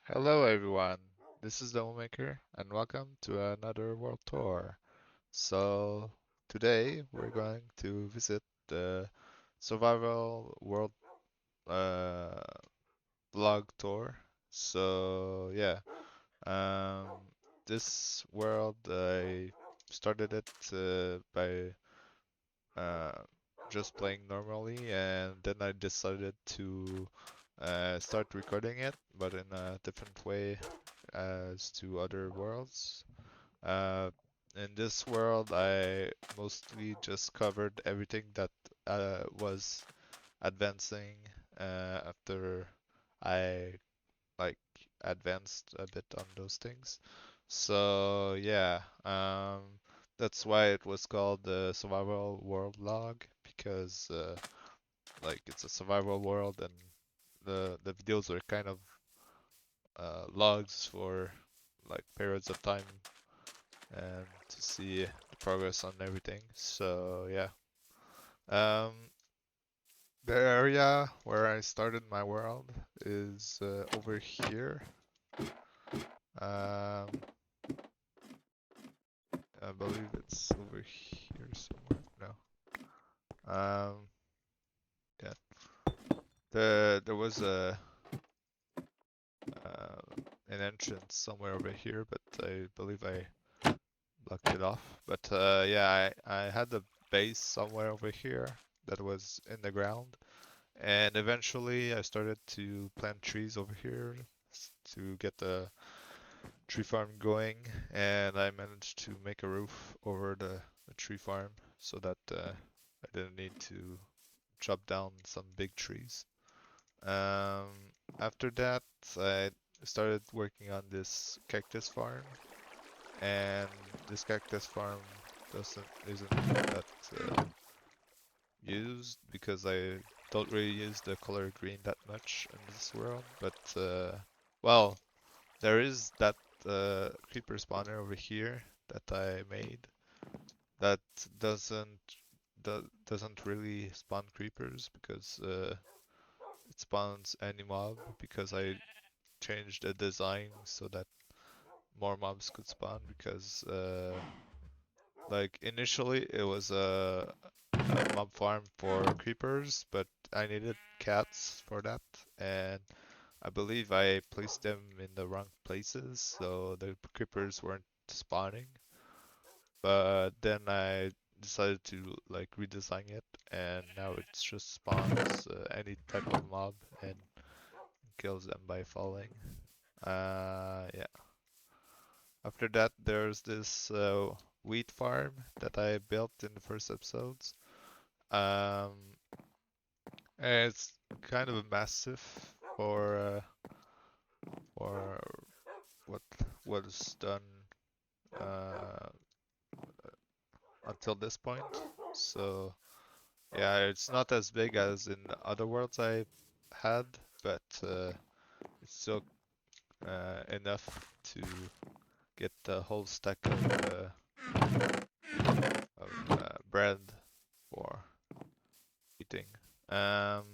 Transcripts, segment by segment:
Hello everyone, this is the Homemaker and welcome to another world tour. So today we're going to visit the survival world uh, vlog tour. So yeah, um, this world I started it by uh, just playing normally, and then I decided to start recording it, but in a different way as to other worlds. Uh, in this world, I mostly just covered everything that was advancing after I like advanced a bit on those things. So yeah, that's why it was called the Survival World Log because like it's a survival world and the videos are kind of logs for like periods of time and to see the progress on everything. So yeah, um, the area where I started my world is over here. Um, I believe it's over here somewhere. No. Yeah. There was a an entrance somewhere over here, but I believe I blocked it off. But yeah, I had a base somewhere over here that was in the ground. And eventually I started to plant trees over here to get the tree farm going, and I managed to make a roof over the tree farm so that I didn't need to chop down some big trees. After that, I started working on this cactus farm, and this cactus farm isn't that used because I don't really use the color green that much in this world, but well, there is that creeper spawner over here that I made that doesn't doesn't really spawn creepers because it spawns any mob because I changed the design so that more mobs could spawn because like initially it was a mob farm for creepers, but I needed cats for that, and I believe I placed them in the wrong places, so the creepers weren't spawning. But then I decided to like redesign it, and now it just spawns any type of mob and kills them by falling. Yeah. After that, there's this wheat farm that I built in the first episodes. Um, and it's kind of massive for for what was done uh, until this point. So yeah, it's not as big as in other worlds I had, but it's still enough to get the whole stack of bread for eating. Um,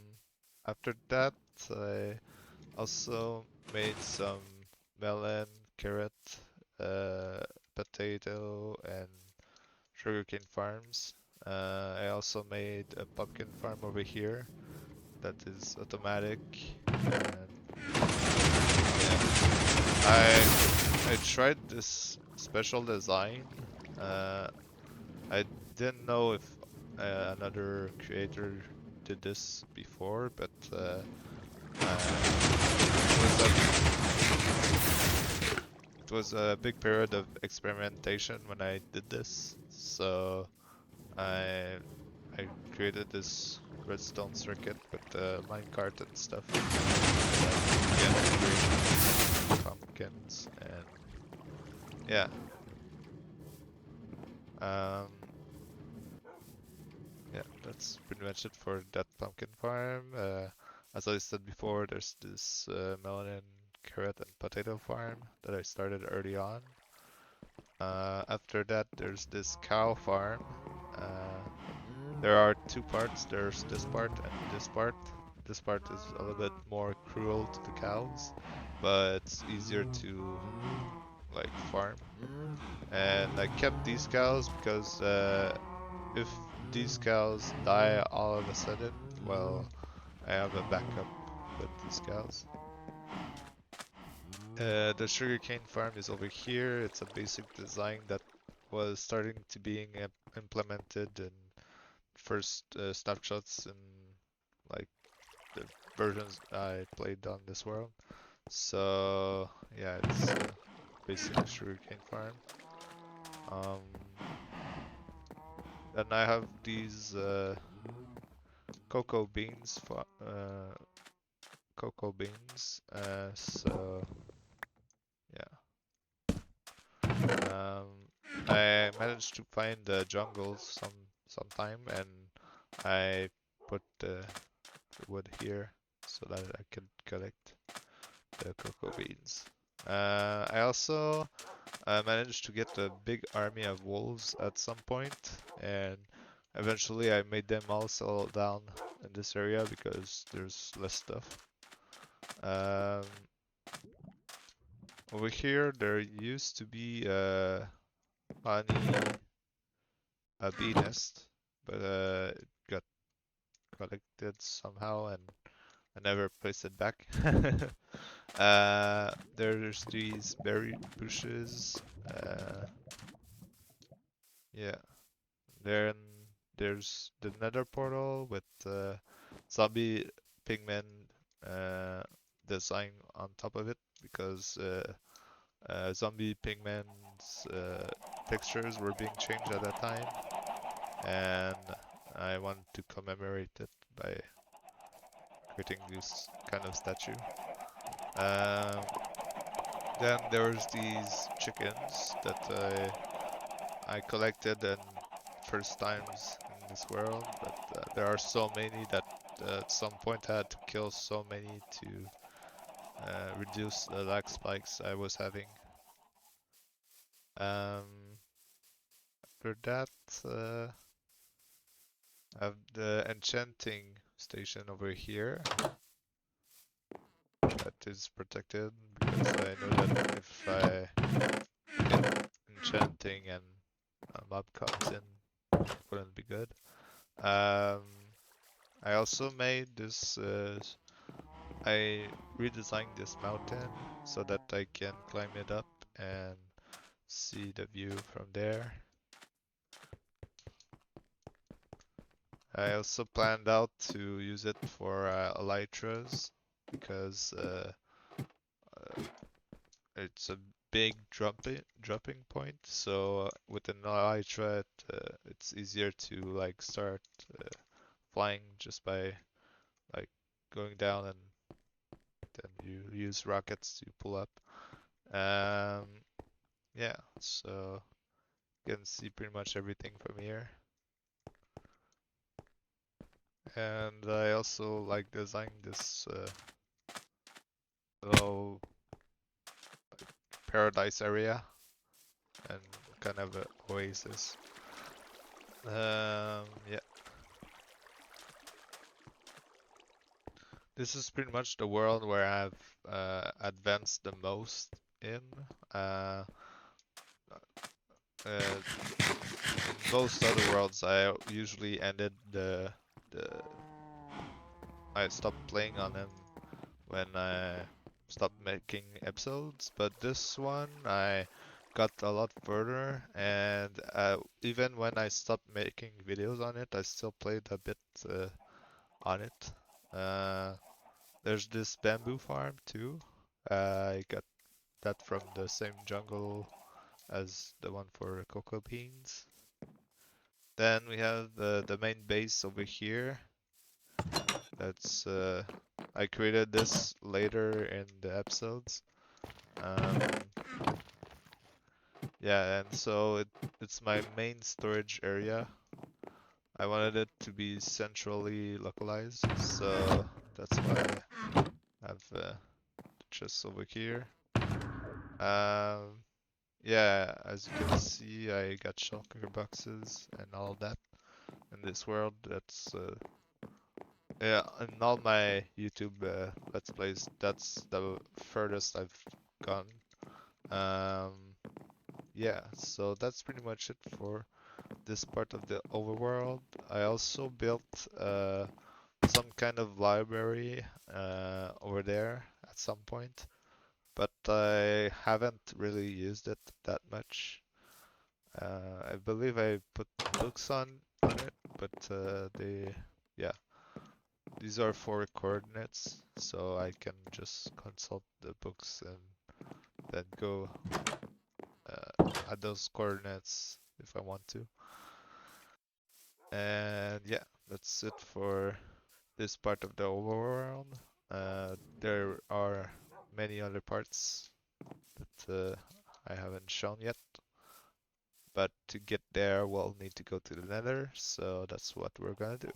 After that, I also made some melon, carrot, uh, potato, and sugarcane farms. I also made a pumpkin farm over here that is automatic. And yeah, I tried this special design. Uh, I didn't know if another creator did this before, but it was a big period of experimentation when I did this. So I I created this redstone circuit with the minecart and stuff. Like, get pumpkins and yeah. Um, yeah, that's pretty much it for that pumpkin farm. As I said before, there's this melon and carrot and potato farm that I started early on. After that, there's this cow farm. Uh, there are two parts. There's this part and this part. This part is a little bit more cruel to the cows. but it's easier to like farm. And I kept these cows because if these cows die all of a sudden, well, I have a backup with these cows. The sugarcane farm is over here. It's a basic design that was starting to being implemented in first snapshots in like the versions I played on this world. So yeah, it's a basic sugarcane farm. Um, then I have these cocoa beans for cocoa beans. So yeah. I managed to find the jungle sometime, and I put the wood here so that I could collect the cocoa beans. I also managed to get a big army of wolves at some point, and eventually I made them all settle down in this area because there's less stuff. Over here there used to be a honey a bee nest, but it got collected somehow and I never placed it back. There's these berry bushes. Yeah. Then there's the Nether portal with zombie pigmen uh, design on top of it because zombie pigmen's textures were being changed at that time, and I want to commemorate it by creating this kind of statue. Um, then there's these chickens that I collected in first times in this world, but there are so many that at some point I had to kill so many to reduce the lag spikes I was having. After that, I have the enchanting station over here that is protected because I know that if I get enchanting and a mob comes in, it wouldn't be good. I also made this, I redesigned this mountain so that I can climb it up and see the view from there. I also planned out to use it for elytras because it's a big dropping point. So with an elytra, it's easier to like start flying just by like going down, and then you use rockets to pull up. Um, yeah, so you can see pretty much everything from here. And I also like designing this little paradise area and kind of an oasis. Yeah. This is pretty much the world where I've advanced the most in. Uh, in most other worlds, I usually ended the I stopped playing on them when I stopped making episodes, but this one I got a lot further, and even when I stopped making videos on it, I still played a bit on it. Uh, there's this bamboo farm too. I got that from the same jungle as the one for cocoa beans. Then we have the main base over here. That's I created this later in the episodes. Um, yeah, and so it's my main storage area. I wanted it to be centrally localized, so that's why I have the chests over here. Yeah, as you can see, I got shulker boxes and all that in this world. That's Yeah, in all my YouTube Let's Plays, that's the furthest I've gone. Um, yeah, so that's pretty much it for this part of the overworld. I also built some kind of library over there at some point, but I haven't really used it that much. I believe I put books on it, but yeah, these are for coordinates, so I can just consult the books and then go at those coordinates if I want to. And yeah, that's it for this part of the overworld. There are many other parts that I haven't shown yet, but to get there, we'll need to go to the Nether, so that's what we're gonna do.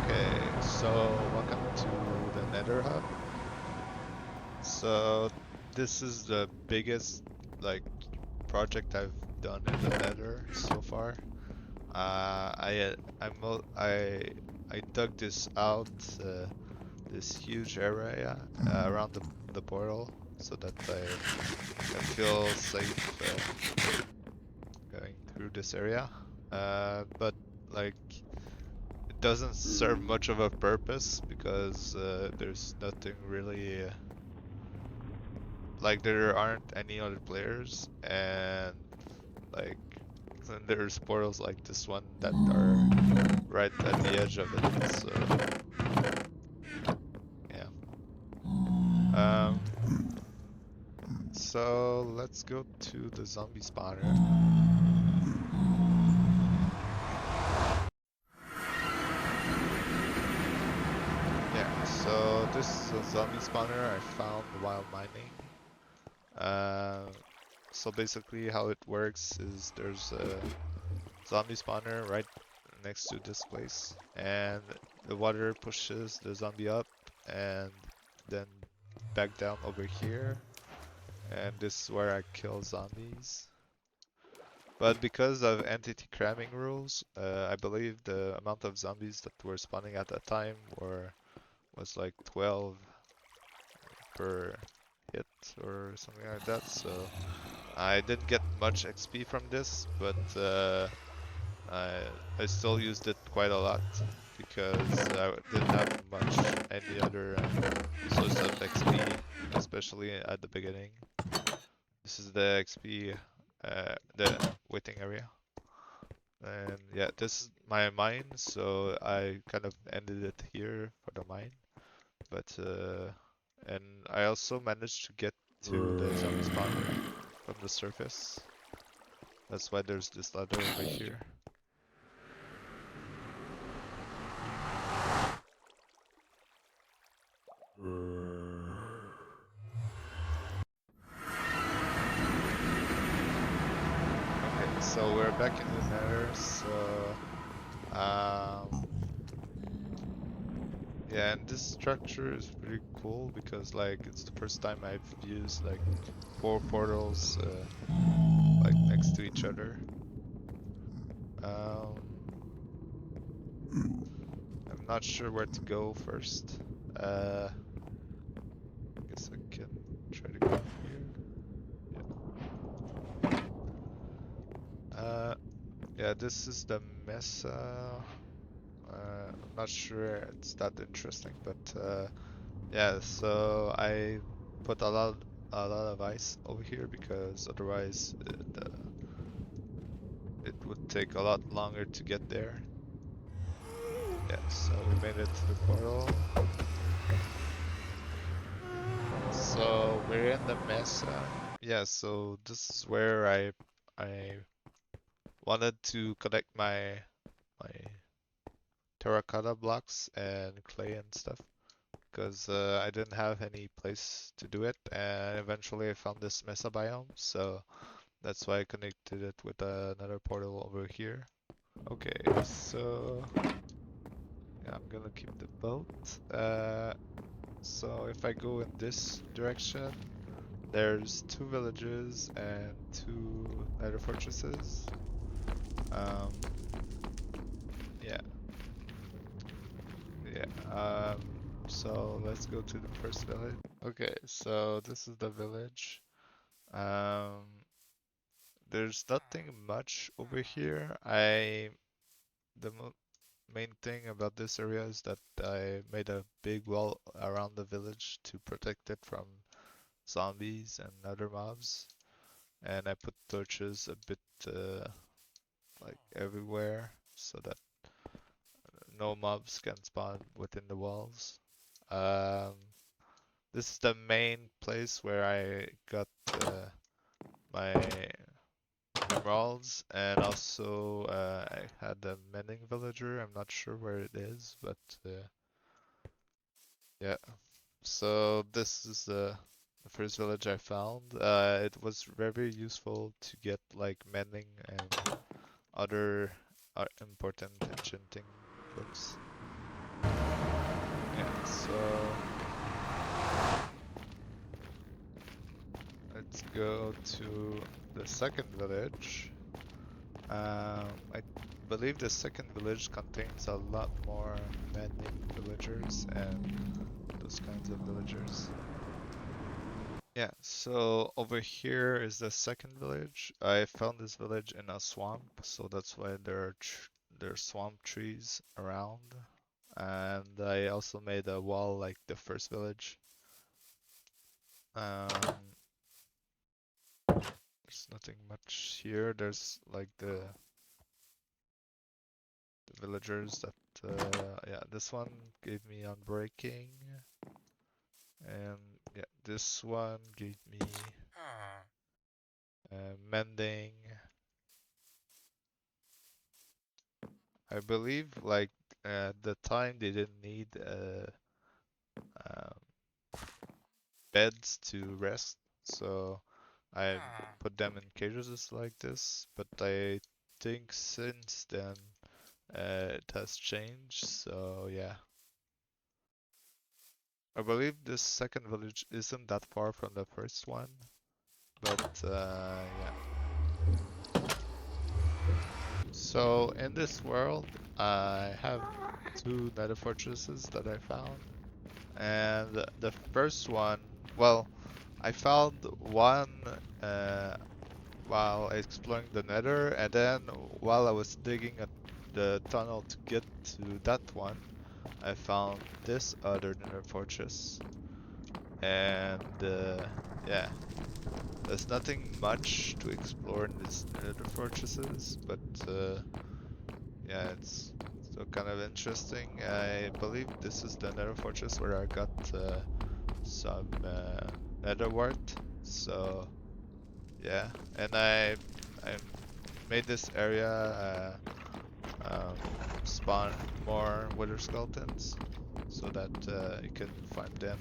Okay, so welcome to the Nether Hub. So this is the biggest like project I've done in the Nether so far. I dug this out, this huge area around the portal, so that I can feel safe going through this area. But like it doesn't serve much of a purpose because there's nothing really like there aren't any other players and like then there's portals like this one that are right at the edge of it. So yeah. So let's go to the zombie spawner. Yeah, so this is a zombie spawner I found while mining. So basically how it works is there's a zombie spawner right next to this place, and the water pushes the zombie up and then back down over here, and this is where I kill zombies. But because of entity cramming rules, I believe the amount of zombies that were spawning at that time was like 12 per hit or something like that. So I didn't get much XP from this, but I I still used it quite a lot because I didn't have much any other source of XP, especially at the beginning. This is the XP, the waiting area. And yeah, this is my mine, so I kind of ended it here for the mine. But and I also managed to get to the zombie spawner from the surface. That's why there's this ladder over here. Okay, so we're back in the nether, so um yeah, and this structure is pretty cool because like it's the first time I've used like 4 portals like next to each other. Um I'm not sure where to go first. I guess I can try to go here. Yeah, this is the Mesa. I'm not sure it's that interesting, but yeah. So I put a lot of ice over here because otherwise it would take a lot longer to get there. Yeah, so we made it to the portal. So we're in the Mesa. Yeah, so this is where I wanted to collect my terracotta blocks and clay and stuff because I didn't have any place to do it, and eventually I found this mesa biome, so that's why I connected it with another portal over here. Okay, so I'm gonna keep the boat. So if I go in this direction, there's 2 villages and 2 nether fortresses. Um, yeah, yeah. So let's go to the first village. Okay, so this is the village. Um, there's nothing much over here. The main thing about this area is that I made a big wall around the village to protect it from zombies and other mobs. And I put torches a bit like everywhere so that no mobs can spawn within the walls. Um, this is the main place where I got my emeralds, and also I had a mending villager. I'm not sure where it is, but yeah. So this is the first village I found. It was very useful to get like mending and other important enchanting books. Yeah, so let's go to the second village. I believe the second village contains a lot more mending villagers and those kinds of villagers. Yeah, so over here is the second village. I found this village in a swamp, so that's why there are swamp trees around. And I also made a wall like the first village. Um, there's nothing much here. There's like the villagers that yeah, this one gave me unbreaking, and yeah, this one gave me mending. I believe like at the time they didn't need um, beds to rest, so I put them in cages like this. But I think since then it has changed, so yeah. I believe this second village isn't that far from the first one, but yeah. So in this world, I have 2 nether fortresses that I found. And the first one, well, I found one while exploring the nether, and then while I was digging at the tunnel to get to that one, I found this other nether fortress. And yeah, there's nothing much to explore in these nether fortresses, but yeah, it's still kind of interesting. I believe this is the nether fortress where I got some nether wart. So yeah, and I made this area spawn more wither skeletons so that you can find them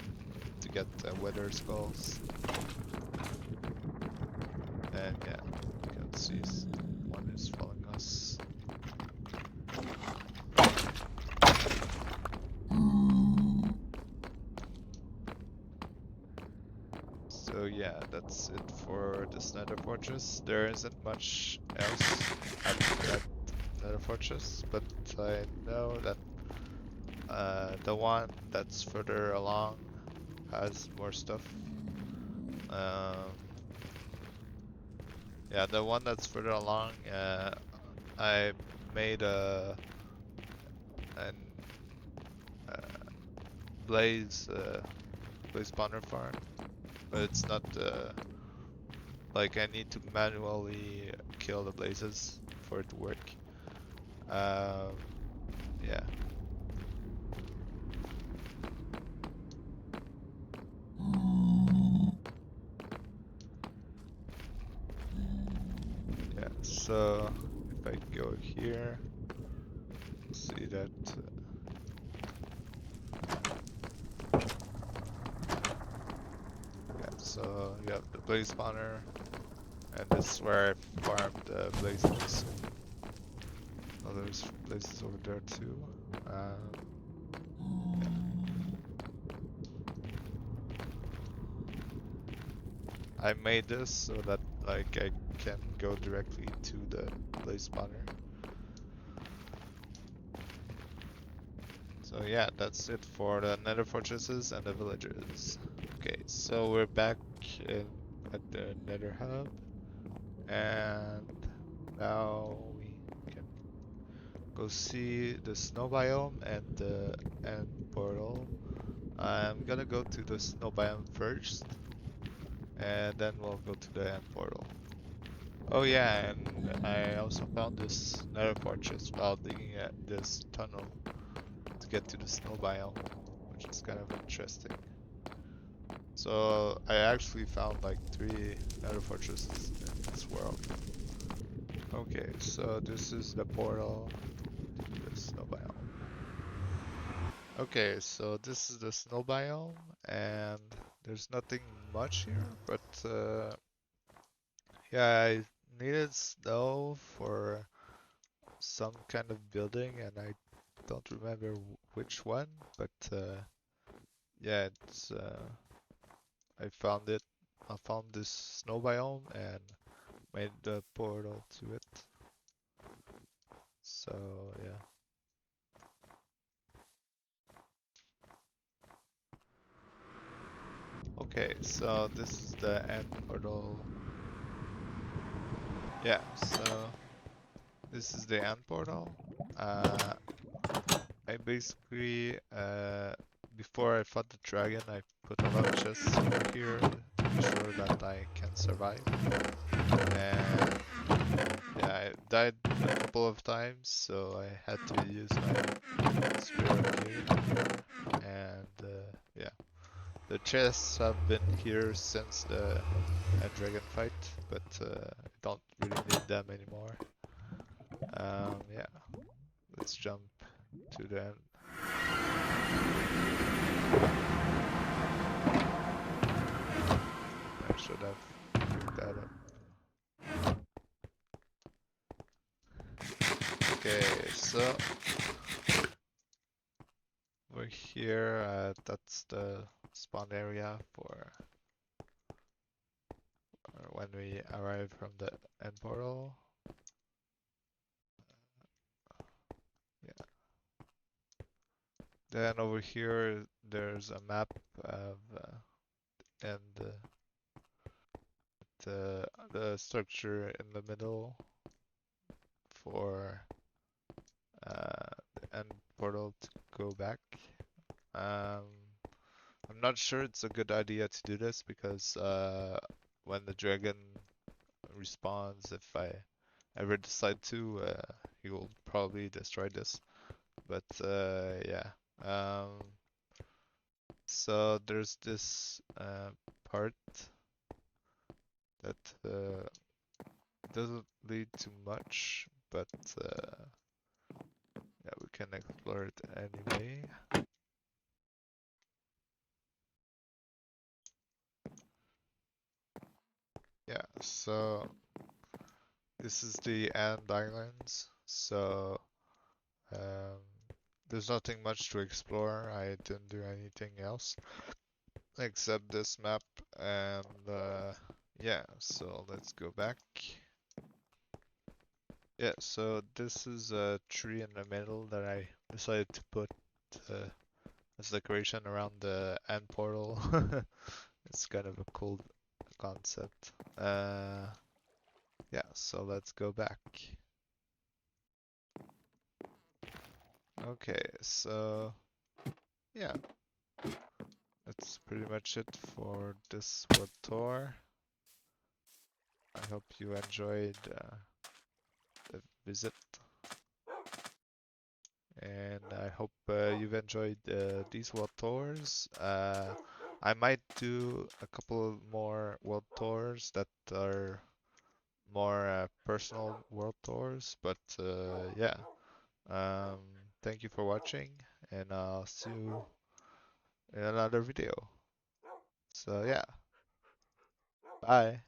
to get wither skulls. And yeah, you can see one is following us. So yeah, that's it for this nether fortress. There isn't much else at that nether fortress, but I know that the one that's further along has more stuff. Um, yeah, the one that's further along, I made an blaze blaze spawner farm, but it's not like I need to manually kill the blazes for it to work. Yeah. Yeah, so if I go here, you'll see that yeah, so you have the blaze spawner, and this is where I farmed blazes. Oh, there's blazes over there too. I made this so that like I can go directly to the place spawner. So yeah, that's it for the nether fortresses and the villagers. Okay, so we're back in at the nether hub, and now we can go see the snow biome and the end portal. I'm gonna go to the snow biome first, and then we'll go to the end portal. Oh yeah, and I also found this nether fortress while digging at this tunnel to get to the snow biome, which is kind of interesting. So I actually found like 3 nether fortresses in this world. Okay, so this is the portal to the snow biome. Okay, so this is the snow biome, and there's nothing much here, but yeah, I needed snow for some kind of building, and I don't remember which one, but yeah, it's I found it. I found this snow biome and made the portal to it. So yeah. Okay, so this is the end portal. Yeah, so this is the end portal. Uh, I basically, before I fought the dragon, I put a lot of chests over here to be sure that I can survive. And yeah, I died a couple of times, so I had to use my spear of gear. And yeah, the chests have been here since the dragon fight, but I don't really need them anymore. Yeah, let's jump to the end. I should have picked that up. Okay, so we're here. That's the spawn area for when we arrive from the end portal. Yeah. Then over here, there's a map of and the structure in the middle for the end portal to go back. Um, I'm not sure it's a good idea to do this because when the dragon respawns, if I ever decide to, he will probably destroy this. But yeah. So there's this part that doesn't lead to much, but yeah, we can explore it anyway. Yeah, so this is the End Islands. So um, there's nothing much to explore. I didn't do anything else except this map, and yeah, so let's go back. Yeah, so this is a tree in the middle that I decided to put uh, as decoration around the end portal. It's kind of a cool concept. Yeah, so let's go back. Okay, so yeah, that's pretty much it for this world tour. I hope you enjoyed the visit, and I hope you've enjoyed these world tours. I might do a couple more world tours that are more personal world tours, but yeah. Um, Thank you for watching, and I'll see you in another video. So yeah, bye.